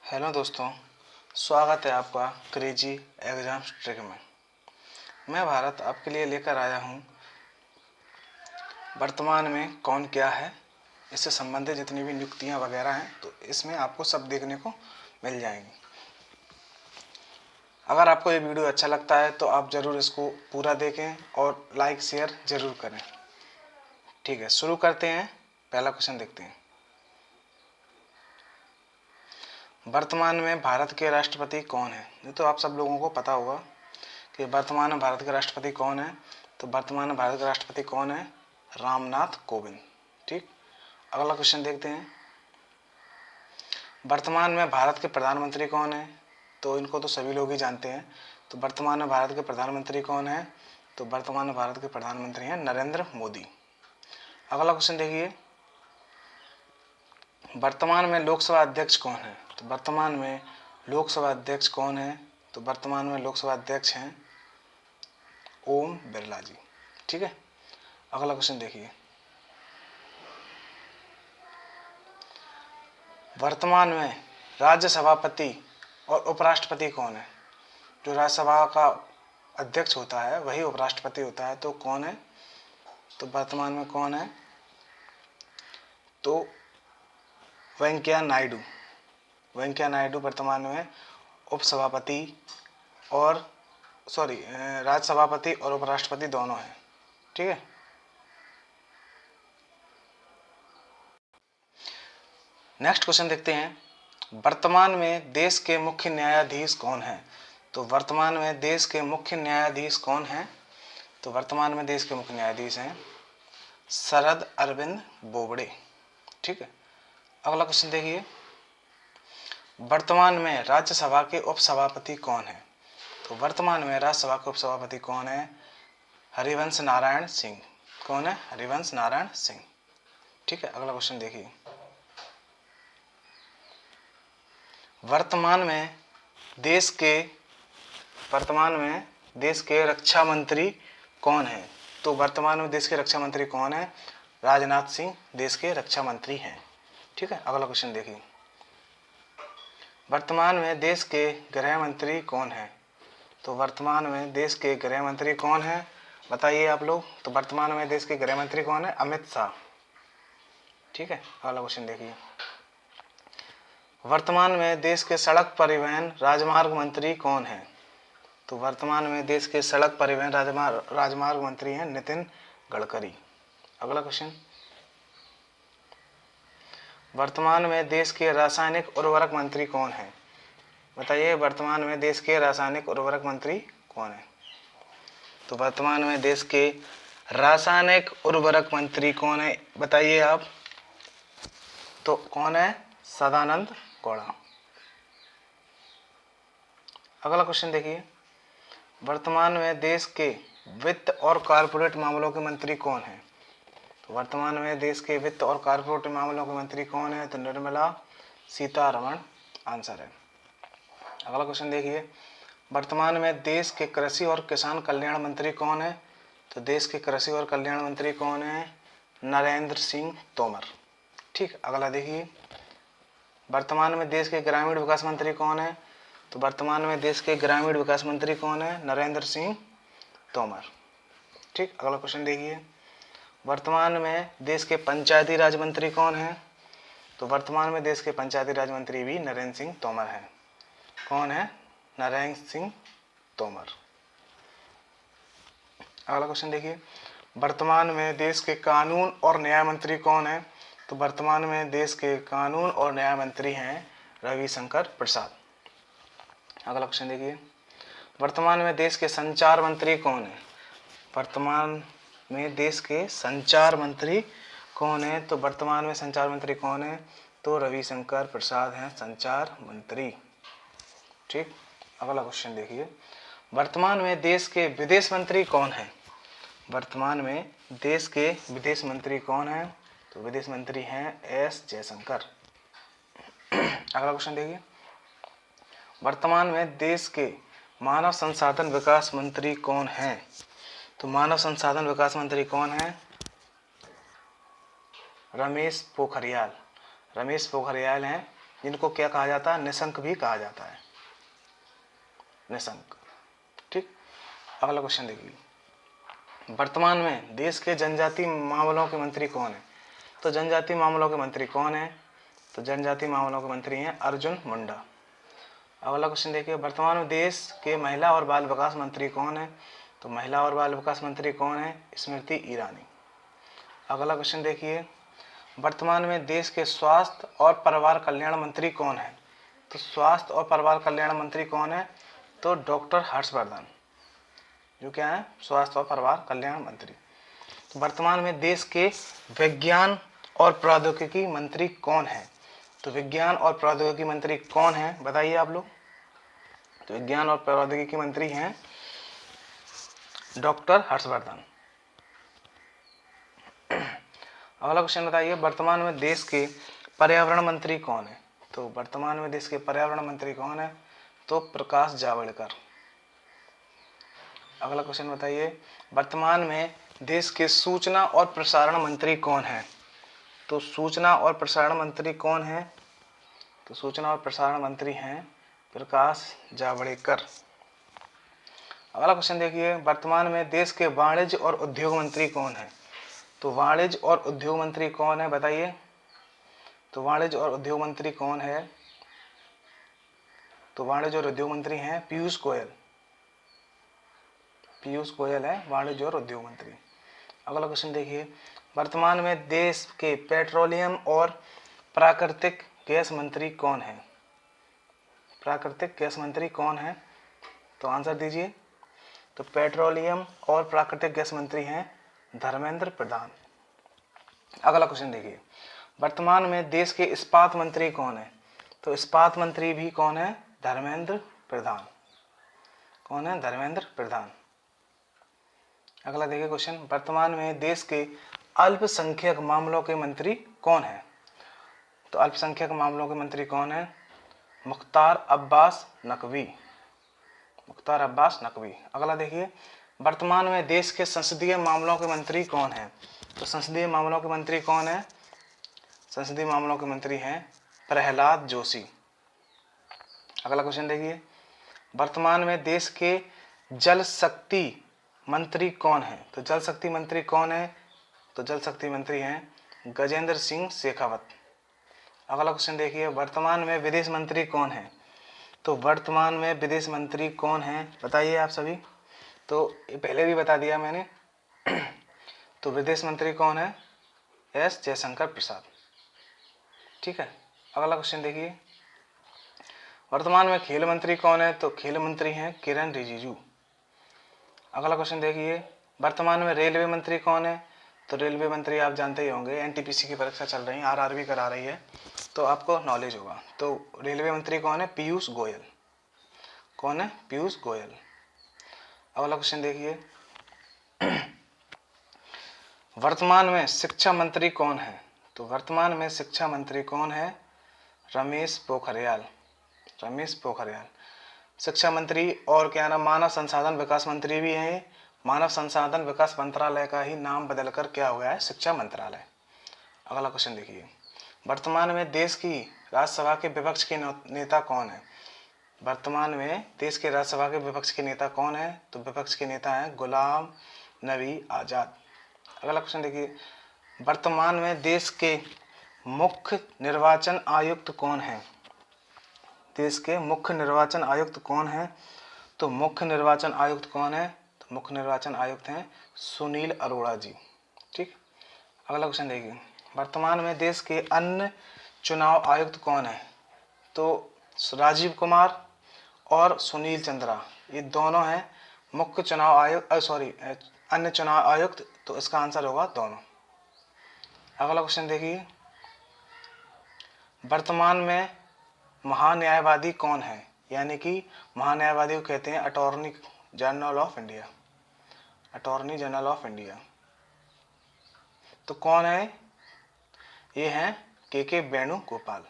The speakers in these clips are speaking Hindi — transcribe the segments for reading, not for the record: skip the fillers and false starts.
हेलो दोस्तों, स्वागत है आपका क्रेजी एग्जाम ट्रिक में। मैं भारत आपके लिए लेकर आया हूँ वर्तमान में कौन क्या है, इससे संबंधित जितनी भी नियुक्तियाँ वगैरह हैं तो इसमें आपको सब देखने को मिल जाएंगी। अगर आपको ये वीडियो अच्छा लगता है तो आप ज़रूर इसको पूरा देखें और लाइक शेयर ज़रूर करें। ठीक है, शुरू करते हैं। पहला क्वेश्चन देखते हैं। वर्तमान में भारत के राष्ट्रपति कौन है? ये तो आप सब लोगों को पता होगा कि वर्तमान में भारत के राष्ट्रपति कौन है। तो वर्तमान में भारत के राष्ट्रपति कौन है? रामनाथ कोविंद। ठीक, अगला क्वेश्चन देखते हैं। वर्तमान में भारत के प्रधानमंत्री कौन है? तो इनको तो सभी लोग ही जानते हैं। तो वर्तमान में भारत के प्रधानमंत्री कौन है? तो वर्तमान में भारत के प्रधानमंत्री हैं नरेंद्र मोदी। अगला क्वेश्चन देखिए, वर्तमान में लोकसभा अध्यक्ष कौन है? तो वर्तमान में लोकसभा अध्यक्ष कौन है? तो वर्तमान में लोकसभा अध्यक्ष हैं ओम बिरला जी। ठीक है, अगला क्वेश्चन देखिए, वर्तमान में राज्य सभापति और उपराष्ट्रपति कौन है? जो राज्यसभा का अध्यक्ष होता है वही उपराष्ट्रपति होता है, तो कौन है? तो वर्तमान में कौन है? तो वेंकैया नायडू। वेंकैया नायडू वर्तमान में उपसभापति और राज्य सभापति और उपराष्ट्रपति दोनों हैं। ठीक है, नेक्स्ट क्वेश्चन देखते हैं। वर्तमान में देश के मुख्य न्यायाधीश कौन है? तो वर्तमान में देश के मुख्य न्यायाधीश कौन है? तो वर्तमान में देश के मुख्य न्यायाधीश हैं शरद अरविंद बोबड़े। ठीक है, अगला क्वेश्चन देखिए, वर्तमान में राज्यसभा के उपसभापति कौन है? तो वर्तमान में राज्यसभा के उपसभापति कौन है? हरिवंश नारायण सिंह। कौन है? हरिवंश नारायण सिंह। ठीक है, अगला क्वेश्चन देखिए, वर्तमान में देश के रक्षा मंत्री कौन है? तो वर्तमान में देश के रक्षा मंत्री कौन है? राजनाथ सिंह देश के रक्षा मंत्री हैं। ठीक है, अगला क्वेश्चन देखिए, वर्तमान में देश के गृह मंत्री कौन है? तो वर्तमान में देश के गृह मंत्री कौन है? बताइए आप लोग। तो वर्तमान में देश के गृह मंत्री कौन है? अमित शाह। ठीक है, अगला क्वेश्चन देखिए, वर्तमान में देश के सड़क परिवहन राजमार्ग मंत्री कौन है? तो वर्तमान में देश के सड़क परिवहन राजमार्ग मंत्री हैं नितिन गडकरी। अगला क्वेश्चन, वर्तमान में देश के रासायनिक उर्वरक मंत्री कौन है? बताइए, वर्तमान में देश के रासायनिक उर्वरक मंत्री कौन है? तो वर्तमान में देश के रासायनिक उर्वरक मंत्री कौन है? बताइए आप। तो कौन है? सदानंद गौड़ा। अगला क्वेश्चन देखिए, वर्तमान में देश के वित्त और कॉर्पोरेट मामलों के मंत्री कौन है? तो वर्तमान में देश के वित्त और कॉर्पोरेट मामलों के मंत्री कौन है? तो निर्मला सीतारमण आंसर है। अगला क्वेश्चन देखिए, वर्तमान में देश के कृषि और किसान कल्याण मंत्री कौन है? तो देश के कृषि और कल्याण मंत्री कौन है? नरेंद्र सिंह तोमर। ठीक, अगला देखिए, वर्तमान में देश के ग्रामीण विकास मंत्री कौन है? तो वर्तमान में देश के ग्रामीण विकास मंत्री कौन है? नरेंद्र सिंह तोमर। ठीक, अगला क्वेश्चन देखिए, वर्तमान में देश के पंचायती राज मंत्री कौन है? तो वर्तमान में देश के पंचायती राज मंत्री भी नरेंद्र सिंह तोमर हैं। कौन है? नरेंद्र सिंह तोमर। अगला क्वेश्चन देखिए, वर्तमान में देश के कानून और न्याय मंत्री कौन है? तो वर्तमान में देश के कानून और न्याय मंत्री हैं रविशंकर प्रसाद। अगला क्वेश्चन देखिए, वर्तमान में देश के संचार मंत्री कौन है? वर्तमान में देश के संचार मंत्री कौन है? तो वर्तमान में संचार मंत्री कौन है? तो रविशंकर प्रसाद हैं संचार मंत्री। ठीक, अगला क्वेश्चन देखिए, वर्तमान में देश के विदेश मंत्री कौन है? वर्तमान में देश के विदेश मंत्री कौन है? तो विदेश मंत्री हैं एस जयशंकर। अगला क्वेश्चन देखिए, वर्तमान में देश के मानव संसाधन विकास मंत्री कौन है? तो मानव संसाधन विकास मंत्री कौन है? रमेश पोखरियाल हैं जिनको क्या कहा जाता है, निशंक भी कहा जाता है, निशंक। ठीक, अगला क्वेश्चन देखिए, वर्तमान में देश के जनजातीय मामलों के मंत्री कौन है? तो जनजातीय मामलों के मंत्री कौन है? तो जनजातीय मामलों के मंत्री हैं अर्जुन मुंडा। अगला क्वेश्चन देखिए, वर्तमान में देश के महिला और बाल विकास मंत्री कौन है? तो महिला और बाल विकास मंत्री कौन है? स्मृति ईरानी। अगला क्वेश्चन देखिए, वर्तमान में देश के स्वास्थ्य और परिवार कल्याण मंत्री कौन है? तो स्वास्थ्य और परिवार कल्याण मंत्री कौन है? तो डॉक्टर हर्षवर्धन, जो क्या है, स्वास्थ्य और परिवार कल्याण मंत्री। तो वर्तमान में देश के विज्ञान और प्रौद्योगिकी मंत्री कौन है? तो विज्ञान और प्रौद्योगिकी मंत्री कौन है, बताइए आप लोग। तो विज्ञान और प्रौद्योगिकी मंत्री हैं डॉक्टर हर्षवर्धन। अगला क्वेश्चन बताइए, वर्तमान में देश के पर्यावरण मंत्री कौन है? तो वर्तमान में देश के पर्यावरण मंत्री कौन है? तो प्रकाश जावड़ेकर। अगला क्वेश्चन बताइए, वर्तमान में देश के सूचना और प्रसारण मंत्री कौन है? तो सूचना और प्रसारण मंत्री कौन है? तो सूचना और प्रसारण मंत्री हैं प्रकाश जावड़ेकर। अगला क्वेश्चन देखिए, वर्तमान में देश के वाणिज्य और उद्योग मंत्री कौन है? तो वाणिज्य और उद्योग मंत्री कौन है, बताइए। तो वाणिज्य और उद्योग मंत्री कौन है? तो वाणिज्य और उद्योग मंत्री हैं पीयूष गोयल। पीयूष गोयल है वाणिज्य और उद्योग मंत्री। अगला क्वेश्चन देखिए, वर्तमान में देश के पेट्रोलियम और प्राकृतिक गैस मंत्री कौन है? प्राकृतिक गैस मंत्री कौन है? तो आंसर दीजिए। तो पेट्रोलियम और प्राकृतिक गैस मंत्री हैं धर्मेंद्र प्रधान। अगला क्वेश्चन देखिए, वर्तमान में देश के इस्पात मंत्री कौन है? तो इस्पात मंत्री भी कौन है? धर्मेंद्र प्रधान। कौन है? धर्मेंद्र प्रधान। अगला देखिए क्वेश्चन, वर्तमान में देश के अल्पसंख्यक मामलों के मंत्री कौन है? तो अल्पसंख्यक मामलों के मंत्री कौन है? मुख्तार अब्बास नकवी। मुख्तार अब्बास नकवी। अगला देखिए, वर्तमान में देश के संसदीय मामलों के मंत्री कौन है? तो संसदीय मामलों के मंत्री कौन है? संसदीय मामलों के मंत्री हैं प्रहलाद जोशी। अगला क्वेश्चन देखिए, वर्तमान में देश के जल शक्ति मंत्री कौन है? तो जल शक्ति मंत्री कौन है? तो जल शक्ति मंत्री हैं गजेंद्र सिंह शेखावत। अगला क्वेश्चन देखिए, वर्तमान में विदेश मंत्री कौन है? तो वर्तमान में विदेश मंत्री कौन है, बताइए आप सभी। तो ये पहले भी बता दिया मैंने। तो विदेश मंत्री कौन है? एस जयशंकर प्रसाद। ठीक है। अगला क्वेश्चन देखिए, वर्तमान में खेल मंत्री कौन है? तो खेल मंत्री हैं किरण रिजिजू। अगला क्वेश्चन देखिए, वर्तमान में रेलवे मंत्री कौन है? तो रेलवे मंत्री आप जानते ही होंगे, एनटीपीसी की परीक्षा चल रही है, आरआरबी करा रही है, तो आपको नॉलेज होगा। तो रेलवे मंत्री कौन है? पीयूष गोयल। कौन है? पीयूष गोयल। अगला क्वेश्चन देखिए, वर्तमान में शिक्षा मंत्री कौन है? तो वर्तमान में शिक्षा मंत्री कौन है? रमेश पोखरियाल। रमेश पोखरियाल शिक्षा मंत्री। और क्या नाम, मानव संसाधन विकास मंत्री भी हैं। मानव संसाधन विकास मंत्रालय का ही नाम बदलकर क्या हो गया है? शिक्षा मंत्रालय। अगला क्वेश्चन देखिए, वर्तमान में देश की राज्यसभा के विपक्ष के नेता कौन है? वर्तमान में देश के राज्यसभा के विपक्ष के नेता कौन है? तो विपक्ष के नेता हैं गुलाम नबी आज़ाद। अगला क्वेश्चन देखिए, वर्तमान में देश के मुख्य निर्वाचन आयुक्त कौन है? देश के मुख्य निर्वाचन आयुक्त कौन है? तो मुख्य निर्वाचन आयुक्त कौन है? तो मुख्य निर्वाचन आयुक्त हैं सुनील अरोड़ा जी। ठीक। अगला क्वेश्चन देखिए, वर्तमान में देश के अन्य चुनाव आयुक्त कौन है? तो राजीव कुमार और सुनील चंद्रा, ये दोनों हैं मुख्य चुनाव आयुक्त, अन्य चुनाव आयुक्त। तो इसका आंसर होगा दोनों। अगला क्वेश्चन देखिए, वर्तमान में महान्यायवादी कौन है? यानी कि महान्यायवादी को कहते हैं attorney general of India. Attorney general of India. तो कौन है? ये हैं के वेणुगोपाल।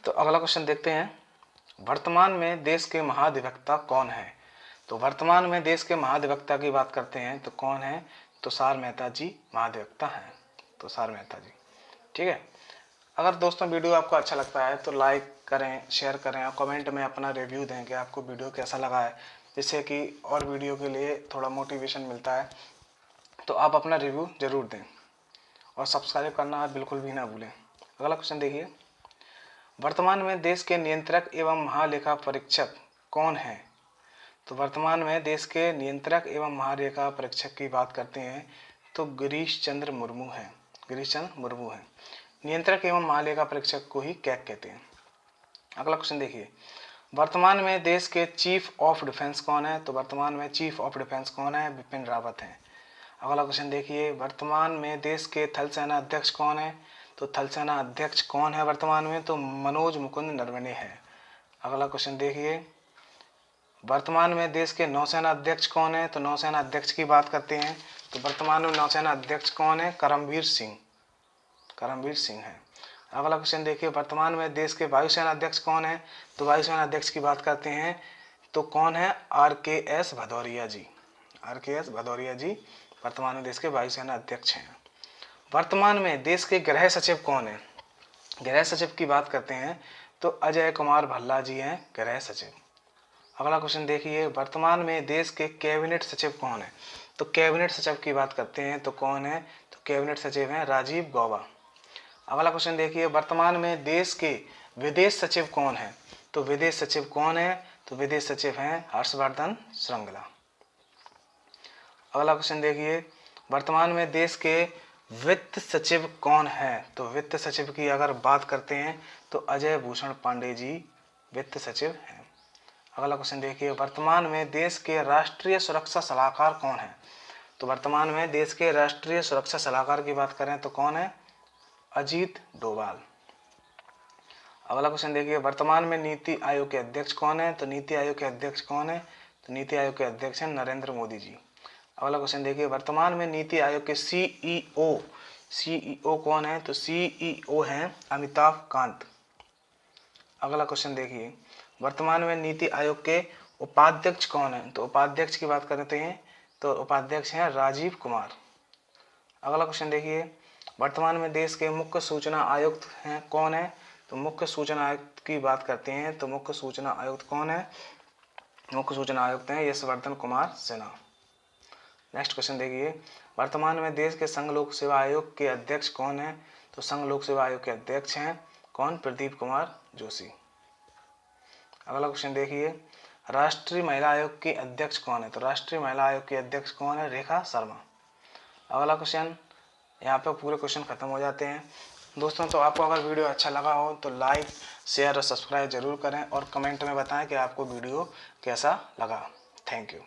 तो अगला क्वेश्चन देखते हैं, वर्तमान में देश के महाधिवक्ता कौन है? तो वर्तमान में देश के महाधिवक्ता की बात करते हैं तो कौन है? तुषार मेहता जी महाधिवक्ता हैं। तुषार मेहता जी। ठीक है। अगर दोस्तों वीडियो आपको अच्छा लगता है तो लाइक करें, शेयर करें और कमेंट में अपना रिव्यू दें कि आपको वीडियो कैसा लगा है, जिससे कि और वीडियो के लिए थोड़ा मोटिवेशन मिलता है। तो आप अपना रिव्यू ज़रूर दें और सब्सक्राइब करना बिल्कुल भी ना भूलें। अगला क्वेश्चन देखिए, वर्तमान में देश के नियंत्रक एवं महालेखा परीक्षक कौन है? तो वर्तमान में देश के नियंत्रक एवं महालेखा परीक्षक की बात करते हैं तो गिरीश चंद्र मुर्मू है। गिरीश चंद्र मुर्मू है। नियंत्रक एवं महालेखा परीक्षक को ही कैग कहते हैं। अगला क्वेश्चन देखिए, वर्तमान में देश के चीफ ऑफ डिफेंस कौन है? तो वर्तमान में चीफ ऑफ डिफेंस कौन है? बिपिन रावत है। अगला क्वेश्चन देखिए, वर्तमान में देश के थल सेना अध्यक्ष कौन है? तो थल सेना अध्यक्ष कौन है वर्तमान में? तो मनोज मुकुंद नरवणे है। अगला क्वेश्चन देखिए, वर्तमान में देश के नौसेना अध्यक्ष कौन है? तो नौसेना अध्यक्ष की बात करते हैं तो वर्तमान में नौसेना अध्यक्ष कौन है? करमबीर सिंह। करमबीर सिंह है। अगला क्वेश्चन देखिए, वर्तमान में देश के वायुसेना अध्यक्ष कौन है? तो वायुसेना अध्यक्ष की बात करते हैं तो कौन है? RKS भदौरिया जी। RKS भदौरिया जी वर्तमान में देश के वायुसेना अध्यक्ष हैं। वर्तमान में देश के गृह सचिव कौन है? गृह सचिव की बात करते हैं तो अजय कुमार भल्ला जी हैं गृह सचिव। अगला क्वेश्चन देखिए, वर्तमान में देश के कैबिनेट सचिव कौन है? तो कैबिनेट सचिव की बात करते हैं तो कौन है? तो कैबिनेट सचिव हैं राजीव गौबा। अगला क्वेश्चन देखिए, वर्तमान में देश के विदेश सचिव कौन है? तो विदेश सचिव कौन है? तो विदेश सचिव हैं हर्षवर्धन श्रृंगला। अगला क्वेश्चन देखिए, वर्तमान में देश के वित्त सचिव कौन है? तो वित्त सचिव की अगर बात करते हैं तो अजय भूषण पांडे जी वित्त सचिव हैं। अगला क्वेश्चन देखिए, वर्तमान में देश के राष्ट्रीय सुरक्षा सलाहकार कौन है? तो वर्तमान में देश के राष्ट्रीय सुरक्षा सलाहकार की बात करें तो कौन है? अजीत डोभाल। अगला क्वेश्चन देखिए, वर्तमान में नीति आयोग के अध्यक्ष कौन है? तो नीति आयोग के अध्यक्ष कौन है? तो नीति आयोग के अध्यक्ष हैं नरेंद्र मोदी जी। अगला क्वेश्चन देखिए, वर्तमान में नीति आयोग के सीईओ कौन है? तो सीईओ हैं अमिताभ कांत। अगला क्वेश्चन देखिए, वर्तमान में नीति आयोग के उपाध्यक्ष कौन है? तो उपाध्यक्ष की बात करते हैं तो उपाध्यक्ष हैं राजीव कुमार। अगला क्वेश्चन देखिए, वर्तमान में देश के मुख्य सूचना आयुक्त हैं कौन है? तो मुख्य सूचना आयुक्त की बात करते हैं तो मुख्य सूचना आयुक्त कौन है? मुख्य सूचना आयुक्त हैं यशवर्धन कुमार सिन्हा। नेक्स्ट क्वेश्चन देखिए, वर्तमान में देश के संघ लोक सेवा आयोग के अध्यक्ष कौन है? तो संघ लोक सेवा आयोग के अध्यक्ष हैं कौन? प्रदीप कुमार जोशी। अगला क्वेश्चन देखिए, राष्ट्रीय महिला आयोग की अध्यक्ष कौन है? तो राष्ट्रीय महिला आयोग की अध्यक्ष कौन है? रेखा शर्मा। अगला क्वेश्चन, यहाँ पे पूरे क्वेश्चन खत्म हो जाते हैं दोस्तों। तो आपको अगर वीडियो अच्छा लगा हो तो लाइक, शेयर और सब्सक्राइब जरूर करें और कमेंट में बताएं कि आपको वीडियो कैसा लगा। Thank you.